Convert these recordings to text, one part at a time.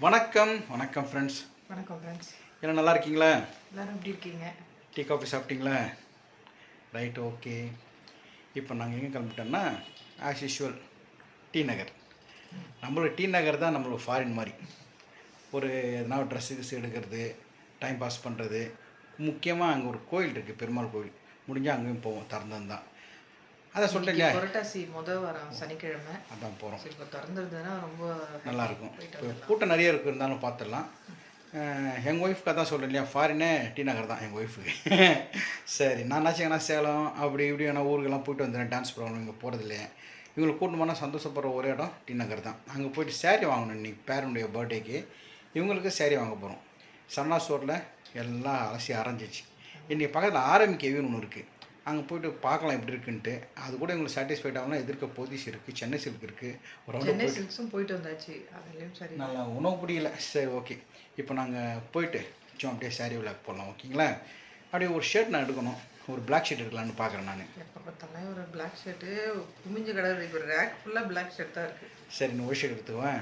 வணக்கம் வணக்கம் ஃப்ரெண்ட்ஸ். வணக்கம் ஃப்ரெண்ட்ஸ். என்ன நல்லா இருக்கீங்களா? எல்லாரும் எப்படி இருக்கீங்க? டீ காஃபி சாப்பிட்டீங்களா? Right, okay. இப்போ நாங்கள் எங்கே கிளம்பிட்டோம்னா ஆஸ் யூஷுவல் டி நகர். நம்மளோட டி நகர் தான் நம்மளோட ஃபாரின் மாதிரி. ஒரு எதனா ஒரு ட்ரெஸ்ஸு எடுக்கிறது, டைம் பாஸ் பண்ணுறது. முக்கியமாக அங்கே ஒரு கோயில் இருக்குது, பெருமாள் கோயில். முடிஞ்சால் அங்கேயும் போவோம், திறந்தது தான். அதை சொல்லிட்டேன். புரட்டாசி முதல் வாரம் சனிக்கிழமை அதான் போகிறோம். இப்போ திறந்துருதுன்னா ரொம்ப நல்லாயிருக்கும். இப்போ கூட்டம் நிறைய இருக்குது, இருந்தாலும் பார்த்துடலாம். எங்கள் ஒய்ஃப்க்கு தான் சொல்கிறேன் இல்லையா, ஃபாரினே டி நகர் தான் எங்கள் ஒய்ஃபுக்கு. சரி, நானாச்சும் எங்கன்னா சேலம் அப்படி இப்படி ஏன்னா ஊருக்கெல்லாம் போய்ட்டு வந்துடுறேன். டான்ஸ் ப்ரோக்ராம் இங்கே போகிறது இல்லையே. இவங்களுக்கு கூட்டு போனால் சந்தோஷப்படுற ஒரே இடம் டி நகர் தான். அங்கே போய்ட்டு சேரீ வாங்கணும். இன்றைக்கி பேரனுடைய பர்த்டேக்கு இவங்களுக்கு சேரீ வாங்க போகிறோம். சன்னா ஸ்டோரில் எல்லாம் அலசி அரைஞ்சிச்சு. இன்றைக்கி பக்கத்தில் ஆர்எம்கேவின்னு ஒன்று இருக்குது. அங்கே போய்ட்டு பார்க்கலாம் எப்படி இருக்குன்ட்டு. அது கூட எங்களுக்கு சாட்டிஸ்ஃபைட் ஆகலாம். எதிர்க்க போதிஸ் இருக்குது, சென்னை சில்க் இருக்குது. ஒரு சென்னை சில்க்ஸும் போயிட்டு வந்தாச்சு. அதுலேயும் சரி, நல்லா உணவு பிடிக்கல. சரி, ஓகே. இப்போ நாங்கள் போயிட்டு சும்மா அப்படியே சாரீ விளாக் போடலாம், ஓகேங்களா? அப்படியே ஒரு ஷர்ட் நான் எடுக்கணும். ஒரு பிளாக் ஷர்ட் எடுக்கலான்னு பார்க்குறேன் நான். எப்போ பார்த்தாலும் ஒரு பிளாக் ஷர்ட்டு குமிஞ்ச கடை. இப்போ ரேக் ஃபுல்லாக பிளாக் ஷர்ட் தான் இருக்குது. சரி, நான் ஒயிட் ஷர்ட் எடுத்துக்குவேன்.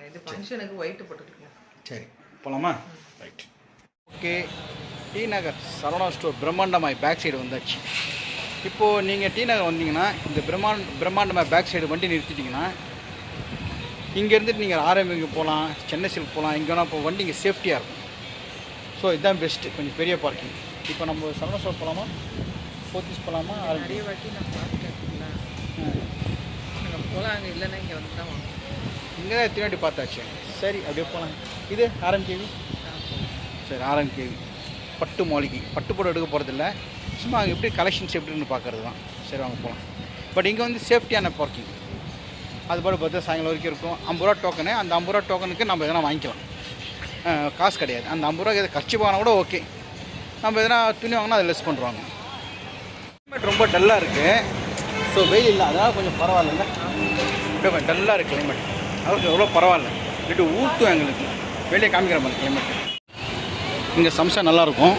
இது ஃபங்க்ஷனுக்கு ஒயிட்டு போட்டுருக்கேன். சரி, போகலாமா? Right, okay. டி நகர் சரவணா ஸ்டோர் பிரம்மாண்டமாய் பேக் சைடு வந்தாச்சு. இப்போது நீங்கள் டி நகர் வந்தீங்கன்னா இந்த பிரம்மாண்டமாய் பேக் சைடு வண்டி நிறுத்திட்டிங்கன்னா இங்கேருந்துட்டு நீங்கள் ஆர்எம்க்கு போகலாம், சென்னை சில்க் போகலாம். எங்கே வேணால் இப்போ வண்டி இங்கே சேஃப்டியாக இருக்கும். ஸோ இதுதான் பெஸ்ட்டு. கொஞ்சம் பெரிய பார்க்கிங். இப்போ நம்ம சரவணா ஸ்டோர் போகலாமா, போத்தீஸ் போகலாமா? நிறைய வாட்டி நான் பார்த்துட்டேன். அங்கே போகலாம். அங்கே இல்லைன்னா இங்கே வந்து தான் வாங்க. இங்கே தான் எத்தனை வாட்டி பார்த்தாச்சு. சரி, அப்படியே போகலாம். இது ஆர்எம்கேவி. சரி, ஆர்எம்கேவி பட்டு மாளிகை. பட்டு போட எடுக்க போகிறதில்ல, சும்மா அங்கே எப்படி கலெக்ஷன்ஸ் எப்படின்னு பார்க்குறது தான். சரி, வாங்க போகலாம். பட் இங்கே வந்து சேஃப்டியான பார்க்கிங். அது பாட்டு பார்த்தா சாயங்காலம் வரைக்கும் இருக்கும். 50 ரூபா டோக்கனு. அந்த 50 ரூபா டோக்கனுக்கு நம்ம எதனா வாங்கிக்கலாம். காசு கிடையாது. அந்த 50 ரூபா எதை கட்சி போனால் கூட ஓகே. நம்ம எதனா துணி வாங்கினா அதை லெஸ் பண்ணுறாங்க. கிளைமேட் ரொம்ப டல்லாக இருக்குது. ஸோ வெயில் இல்லை, அதனால் கொஞ்சம் பரவாயில்ல. அப்படியே டல்லாக இருக்குது கிளைமேட். அதுக்கு எவ்வளோ பரவாயில்ல. இல்லாட்டி ஊற்றும் எங்களுக்கு வெளியே காமிக்கிற மாதிரி கிளைமேட். இங்கே சம்சா நல்லாயிருக்கும்.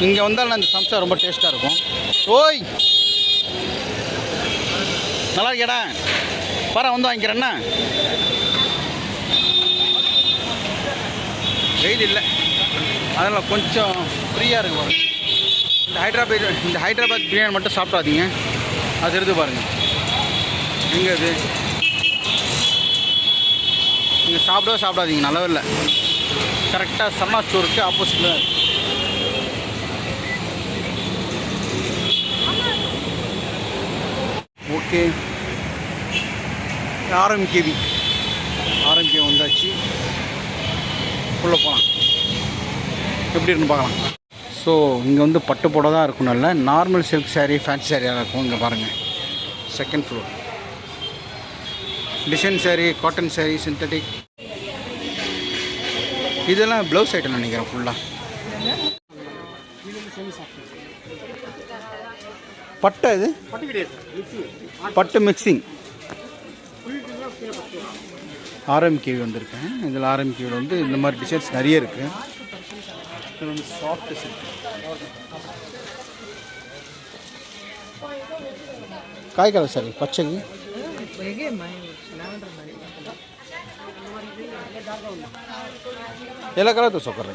இங்கே வந்தாலும் அந்த சம்சா ரொம்ப டேஸ்ட்டாக இருக்கும். ஓய், நல்லா இருக்கேடா, பாரு வந்து வாங்கிக்கிறேன்னா. வெயில் இல்லை, அதனால் கொஞ்சம் ஃப்ரீயாக இருக்கு பாருங்க. இந்த ஹைதராபாத் பிரியாணி மட்டும் சாப்பிடாதீங்க, அது எடுத்து பாருங்கள். எங்கே அது? நீங்கள் சாப்பிடாதீங்க, நல்லாவே இல்லை. கரெக்டாக சரணா ஸ்டோருக்கு ஆப்போசிட்டில். ஓகே, ஆர்எம்கேவி வந்தாச்சு. உள்ளே போகலாம், எப்படி இருக்குன்னு பார்க்கலாம். ஸோ இங்கே வந்து பட்டு போட தான் இருக்கும். நல்ல நார்மல் சில்க் சாரீ, ஃபேன்சி சாரியாக இருக்கும். இங்கே பாருங்கள், second floor. Design sari, cotton sari, synthetic. இதெல்லாம் ப்ளவுஸ் ஐட்டம் நினைக்கிறேன் ஃபுல்லாக. பட்டை, இது பட்டு மிக்சிங். ஆர்எம்கேவி வந்திருக்கேன். இதில் ஆர்எம்கேவியில் வந்து இந்த மாதிரி டிசைன்ஸ் நிறைய இருக்குது. இது வந்து சாஃப்ட் சில்க். காய் கலர் சாரி, பச்சைக்கு ಎಲ್ಲ ಕಲರ್ ತೋರ್ಸೋಕ್ರಿ.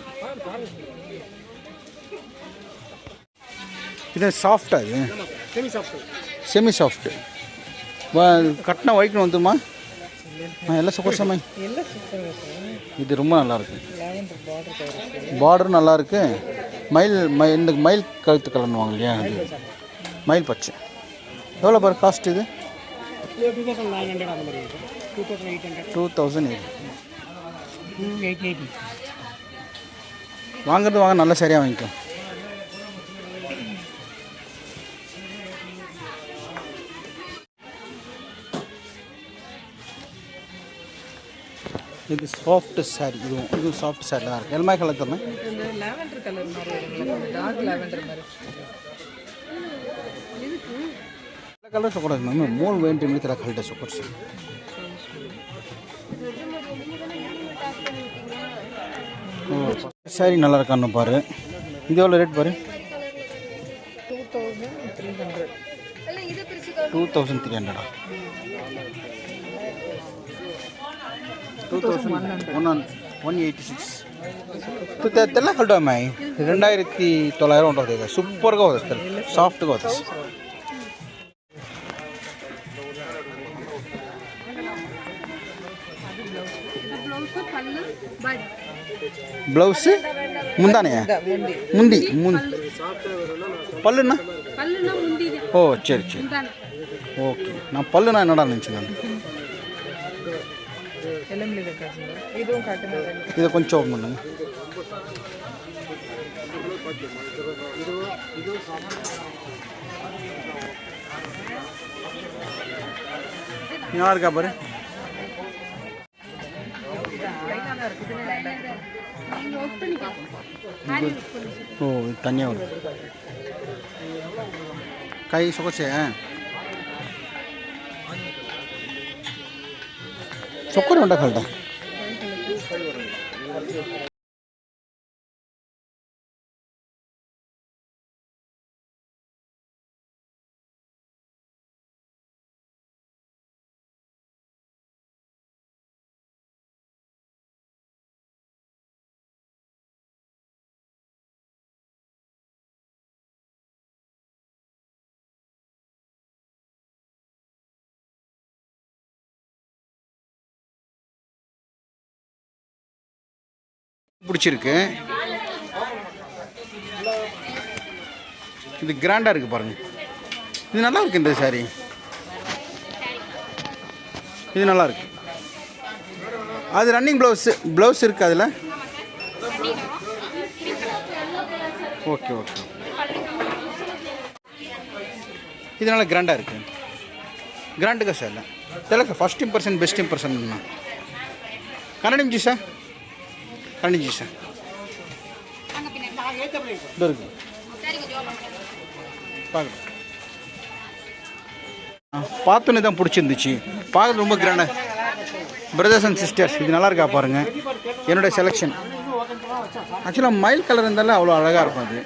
ಇದು ಸಾಫ್ಟ್ ಅದು, ಸೆಮಿ ಸಾಫ್ಟ್. கட்டின ஒயிட்னு வந்துமா எல்லாம் சொக்கோசமா. இது ரொம்ப நல்லாயிருக்கு. பார்டரும் நல்லாயிருக்கு. இந்த மயில் கழுத்து கலர்னு வாங்க இல்லையா, அது மயில் பச்சை. எவ்வளோ பாரு காஸ்ட்? இது 2800. வாங்கிறது வாங்க, நல்ல சரியாக வாங்கிக்கலாம். இது சாஃப்ட் சாரி. இதுவும் சாஃப்ட் சாரி தான் இருக்குது. எல்லாமே கலர் தரணும். லாவெண்டர் கலர் மாதிரி, டார்க் லாவெண்டர் மாதிரி. ಎಲ್ಲ ಕಲರ್ ಸೊಕೊಡೋದು ಮ್ಯಾಮ್. 3 ವೇಂಟಿ ಮಿಳಿತರ ಕಲ್ಟೆ ಸೊಕೊಡ್ಸಿ. சாரி நல்லா இருக்கான்னு பாரு. இது எவ்வளோ ரேட் பாரு? 2300. 2186 తెల్ల కలటో అమ్మాయి 2900 ఉంటుంది కదా సూపర్గా వస్తుంది సాఫ్ట్గా వస్తుంది బ్లౌజ్ ముందానే ముంది పళ్ళున్నా ఓ சரி சரி ஓகே நான் பல்லு நான் என்னடா நினச்சிங்க இதை கொஞ்சம் ஓப்பன் பண்ணுங்க நல்லா இருக்கா பாரு ஓ தனியாக வரும் கை சொக்கச்சே சொக்கர் வேண்டா கல்டா பிடிச்சிருக்கு இது கிராண்டாக இருக்குது பாருங்கள் இது நல்லா இருக்குது இந்த சாரி இது நல்லா இருக்கு அது ரன்னிங் ப்ளவுஸ் இருக்குது அதில் ஓகே ஓகே இது நல்லா கிராண்டாக இருக்குது கிராண்டுக்கா சார் இல்லை தெலக்க first impression best impression Kannada ji sir Kannada ji sir இது இருக்கு பார்க்கலாம் பார்த்தோன்னே தான் பிடிச்சிருந்துச்சு பார்க்குறது ரொம்ப கிராண்டாக பிரதர்ஸ் அண்ட் சிஸ்டர்ஸ் இது நல்லா இருக்கா பாருங்கள் என்னுடைய செலெக்ஷன் ஆக்சுவலாக மயில் கலர் இருந்தாலும் அவ்வளோ அழகாக இருக்கும் அது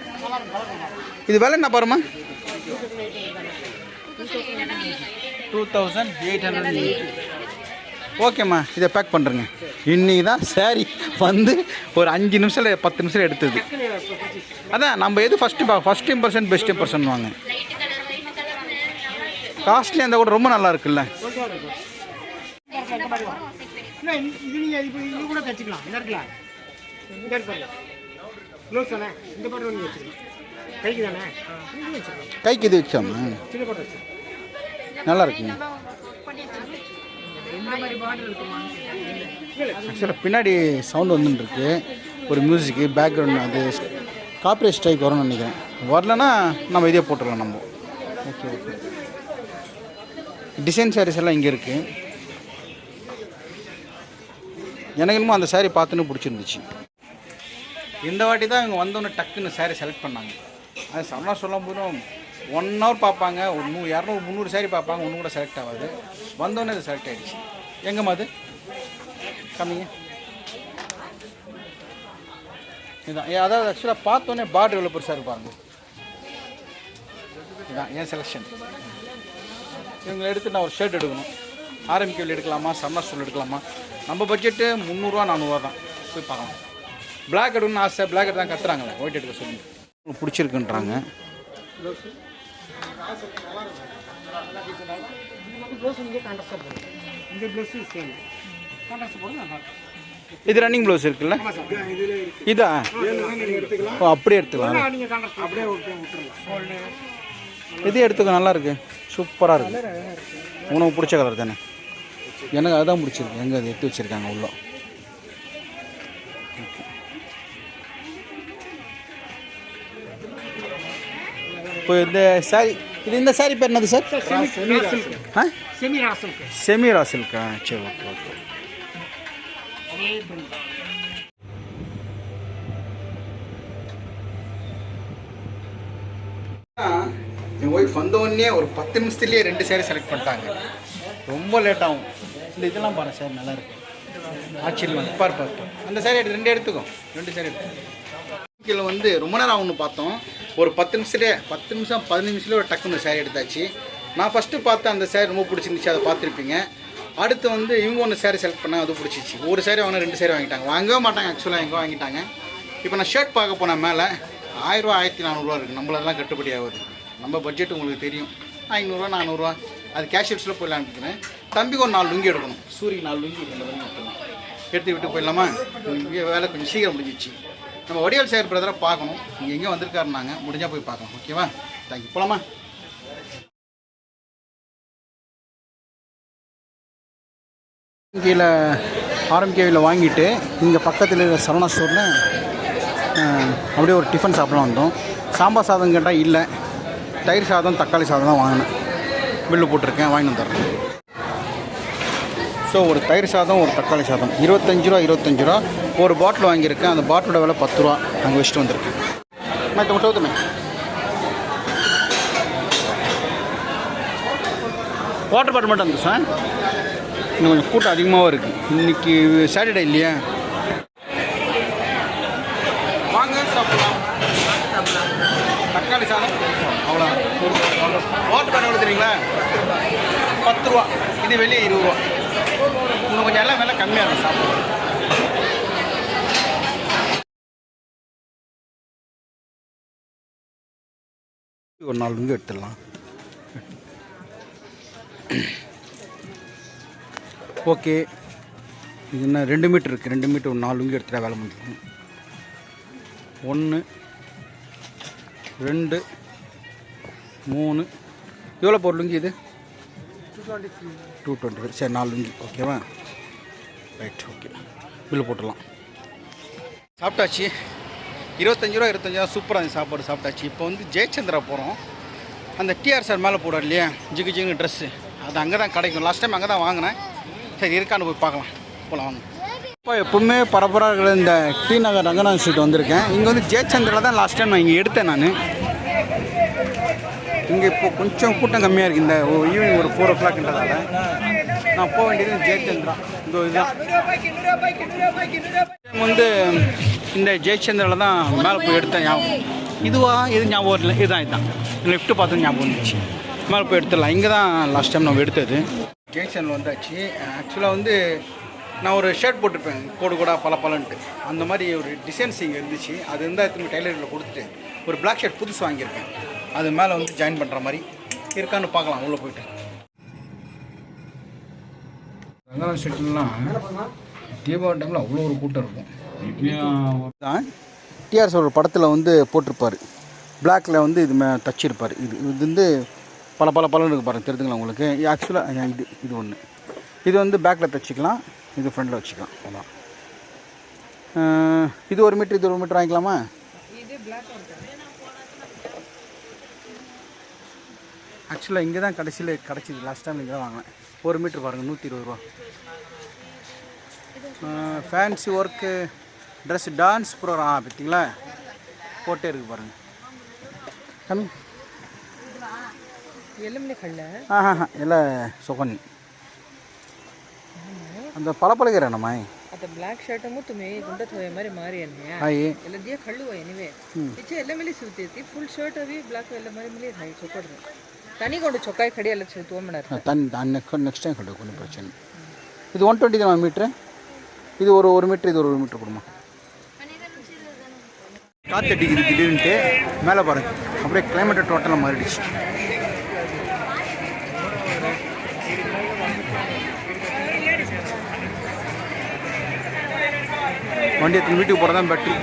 இது விலை என்ன பாருமா 2880 ஓகேம்மா இதை பேக் பண்ணுறேங்க இன்றைக்கி தான் சாரி வந்து ஒரு 5 நிமிஷம் 10 நிமிஷம் எடுத்தது அதான் நம்ம எது ஃபஸ்ட் இம்ப்ரெஷன் பெஸ்ட் இம்ப்ரெஷன் வாங்க காஸ்ட்லி அந்த கூட ரொம்ப நல்லா இருக்குல்ல கைக்கு இது வச்சோம்மா நல்லா இருக்குங்க ஆக்சுவலாக பின்னாடி சவுண்டு வந்துட்டுருக்கு ஒரு மியூசிக்கு பேக்ரவுண்ட் அது காப்பிரைட் ஸ்ட்ரைக் வரும்னு நினைக்கிறேன் வரலன்னா நம்ம இதே போட்டுடலாம் நம்ம ஓகே ஓகே டிசைன் சாரீஸ் எல்லாம் இங்கே இருக்குது எனக்கு இன்னும் அந்த சாரீ பார்த்துன்னு பிடிச்சிருந்துச்சு இந்த வாட்டி தான் இவங்க வந்தோன்னே டக்குன்னு சாரீ செலக்ட் பண்ணாங்க அது சமனா சொல்லும் போதும் 1 hour பார்ப்பாங்க ஒரு 200 300 சாரீ பார்ப்பாங்க ஒன்று கூட செலக்ட் ஆகாது வந்தோடனே அது செலக்ட் ஆகிடுச்சு எங்கம்மா அது கம்மிங்க இதுதான் அதாவது ஆக்சுவலாக பார்த்தோன்னே பார்டர் எவ்வளோ பெருசாக இருப்பாங்க இதுதான் என் செலெக்ஷன் இவங்களை எடுத்து நான் ஒரு ஷர்ட் எடுக்கணும் ஆர்எம்கேவில் எடுக்கலாமா சம்மர் ஸ்டோல் எடுக்கலாமா நம்ம பட்ஜெட்டு 300 400 தான் போய் பார்க்கலாம் பிளாக் எடுக்கணும்னு ஆசை பிளாக் எடுத்து தான் கத்துறாங்களே ஒயிட் எடுக்க சொல்லி பிடிச்சிருக்குன்றாங்க இது ரன்னிங் ப்ளவுஸ் இருக்குல்ல இதா ஓ அப்படியே எடுத்துக்கலாம் இது எடுத்துக்க நல்லா இருக்கு சூப்பராக இருக்கு உனக்கு பிடிச்ச கலர் தானே எனக்கு அதுதான் பிடிச்சிருக்கு எங்கே அது எடுத்து வச்சுருக்காங்க உள்ள இப்போ இந்த சாரி இந்த சாரி பேர் என்னது சார் செமி ராசில்கா சரி ஓகே ஓகே என் ஒய்ஃப் வந்தோடனே ஒரு 10 நிமிஷத்துலேயே 2 சாரி செலக்ட் பண்ணிட்டாங்க ரொம்ப லேட் ஆகும் இந்த இதெல்லாம் பாருங்கள் சார் நல்லா இருக்கு ஆச்சரியம் பார்ப்போம் அந்த சாரி எடுத்து 2 எடுத்துக்கோ 2 சாரி எடுத்து கீழே வந்து ரொம்ப நேரம் ஆகும்னு பார்த்தோம் ஒரு 10 நிமிஷத்துலேயே 10 நிமிஷம் 15 நிமிஷத்துலேயே ஒரு டக்குன்னு சாரி எடுத்தாச்சு நான் ஃபஸ்ட்டு பார்த்தேன் அந்த சாரி ரொம்ப பிடிச்சிருந்துச்சு அதை பார்த்துருப்பீங்க அடுத்து வந்து இவங்க ஒன்று சேரீ செலக்ட் பண்ணால் அது பிடிச்சிச்சு. ஒரு சேரீ வாங்கினா 2 சேரீ வாங்கிட்டாங்க. வாங்கவே மாட்டாங்க ஆக்சுவலாக, எங்கே வாங்கிட்டாங்க. இப்போ நான் ஷர்ட் பார்க்க போனேன் மேலே 1000 ரூபா 1400 இருக்குது. நம்மளெல்லாம் கட்டுப்படி ஆகுது. நம்ம பட்ஜெட் உங்களுக்கு தெரியும். 500 400 அது கேஷியர்ஸில் போயிடலான்னு இருக்கிறேன். தம்பிக்கு ஒரு 4 லுங்கி எடுக்கணும். சூரியக்கு 4 லுங்கி எடுத்து விட்டு போயிடலாமா? இங்கே வேலை கொஞ்சம் சீக்கிரம் முடிஞ்சிச்சு. நம்ம வடிவேல் சேகர் பிரதரை பார்க்கணும். இங்கே எங்கேயும் வந்திருக்காருனாங்க, முடிஞ்சால் போய் பார்க்கலாம். ஓகேவா? தேங்க்யூ. போகலாமா? கீழே ஆர்எம்கேவியில் வாங்கிட்டு இங்கே பக்கத்தில் இருக்கிற சரவணா ஸ்டோரில் அப்படியே ஒரு டிஃபன் சாப்பிடலாம் வந்தோம். சாம்பார் சாதம் கேட்டால் இல்லை, தயிர் சாதம் தக்காளி சாதம் தான் வாங்கினேன். பில்லு போட்டிருக்கேன், வாங்கிட்டு வந்துடுறேன். ஸோ ஒரு தயிர் சாதம் ஒரு தக்காளி சாதம் 25 ரூபா. ஒரு பாட்டில் வாங்கியிருக்கேன். அந்த பாட்டிலோட விலை 10 ரூபா. அங்கே வச்சுட்டு வந்திருக்கேன். மேட்டம் விட்டோத்துமே வாட்டர் பாட்டில் மட்டும் வந்து சார். இன்னும் கொஞ்சம் கூட்டம் அதிகமாகவும் இருக்குது. இன்றைக்கி சாட்டர்டே இல்லையா? வாங்க சாப்பிடலாம். தக்காளி சாதம் அவ்வளோ. வாட்டர் பாட்டில் எவ்வளோ தெரியுங்களா? 10 ரூபா. இது வெளியே 20 ரூபா. இன்னும் கொஞ்சம் எல்லாம் விலை கம்மியாக இருக்கும் சாப்பிடுவோம். ஒரு 4 லுங்கி எடுத்துடலாம். ஓகே, இது என்ன 2 மீட்டர் இருக்குது. 2 மீட்டர் ஒரு 4 லுங்கி எடுத்துகிட்டா வேலை முடியும். 1 2 3 எவ்வளோ ஒரு லுங்கி இது? 220. சரி 4 லுங்கி ஓகேவா? Right, okay. பில்லு போட்டுடலாம். சாப்பிட்டாச்சு. 25 ரூபா சூப்பராக இருந்துச்சு சாப்பாடு. சாப்பிட்டாச்சு. இப்போ வந்து ஜெயச்சந்திரா போகிறோம். அந்த டிஆர் சார் மேலே போடுறார் இல்லையா, ஜிகு ட்ரெஸ்ஸு, அது அங்கே தான் கிடைக்கும். லாஸ்ட் டைம் அங்கே தான் வாங்கினேன். சரி இருக்கான்னு போய் பார்க்கலாம். போகலாம் வாங்க. இப்போ எப்போவுமே பரபராக இருக்கிற இந்த டி நகர் ரங்கநாத ஸ்ட்ரீட் வந்திருக்கேன். இங்கே வந்து ஜெயச்சந்திரா தான் லாஸ்ட் டைம் நான் இங்கே எடுத்தேன். நான் இங்கே இப்போ கொஞ்சம் கூட்டம் கம்மியாக இருக்குது. இந்த ஈவினிங் ஒரு 4 o'clockன்றதால நான் போக வேண்டியது ஜெயச்சந்திரா. இந்த இதுதான் வந்து இந்த ஜெயச்சந்திராவில் தான் மேலே போய் எடுத்தேன். ஞாபகம் எது ஞாபகம் இல்லை. இதுதான் லிஃப்ட்டு பார்த்து ஞாபகம் வந்துச்சு. மேலே போய் எடுத்துடலாம். இங்கே தான் லாஸ்ட் டைம் நம்ம எடுத்தது. ஜெயச்சந்தில் வந்தாச்சு. ஆக்சுவலாக வந்து நான் ஒரு ஷர்ட் போட்டிருப்பேன், கோடு பலன்ட்டு. அந்த மாதிரி ஒரு டிசைன்ஸ் இங்கே இருந்துச்சு. அது இருந்தால் திரும்பி டைலரில் கொடுத்துட்டு ஒரு பிளாக் ஷர்ட் புதுசு வாங்கியிருக்கேன். அது மேலே வந்து ஜாயின் பண்ணுற மாதிரி இருக்கான்னு பார்க்கலாம். உள்ளே போய்ட்டு ரங்கநாத ஸ்ட்ரீட்லாம் தீபாவளி டைமில் அவ்வளோ ஒரு கூட்டம் இருக்கும். தான் டிஆர்எஸ் ஒரு படத்தில் வந்து போட்டிருப்பார். பிளாக்கில் வந்து இது தச்சிருப்பார். இது வந்து பலன்னு இருக்குது பாருங்கள், தெரிஞ்சுங்களா உங்களுக்கு? ஆக்சுவலாக இது ஒன்று. இது வந்து பேக்கில் தைச்சிக்கலாம், இது ஃப்ரண்டில் வச்சுக்கலாம். அதான் இது 1 மீட்டர், இது 1 மீட்டர் வாங்கிக்கலாமா? ஆக்சுவலாக இங்கே தான் கடைசியில் கிடச்சிது. லாஸ்ட் டைம் இங்கே தான் வாங்கினேன். 1 மீட்டர் பாருங்கள், 120 ரூபா. Fancy work dress dance programme பார்த்தீங்களா, போட்டே இருக்குது பாருங்கள். கம்மி ಎಲ್ಲ ಸೊಕೊನಿ அந்த பலப்பலகிற நம்ம அந்த black shirt mu tume gunda thoye mari mari anne haye ella dia khallu anyway iche ella meli sivteti full shirt avi black ella mari meli hai chokodre tani gondu chokkai khadi ella chitu manar tan next time khadu konu பிரச்சனை. இது 120 தான் metre. இது ஒரு 1 metre, இது ஒரு 1 metre கொடுமா. காற்று அடிக்குது திடீர்னுட்டு. மேலே பாருங்க, அப்படியே கிளைமேட்டு டோட்டலாக மாறிடுச்சு. வண்டி எடுத்து வீட்டுக்கு போகிறதான் பெட்ரு.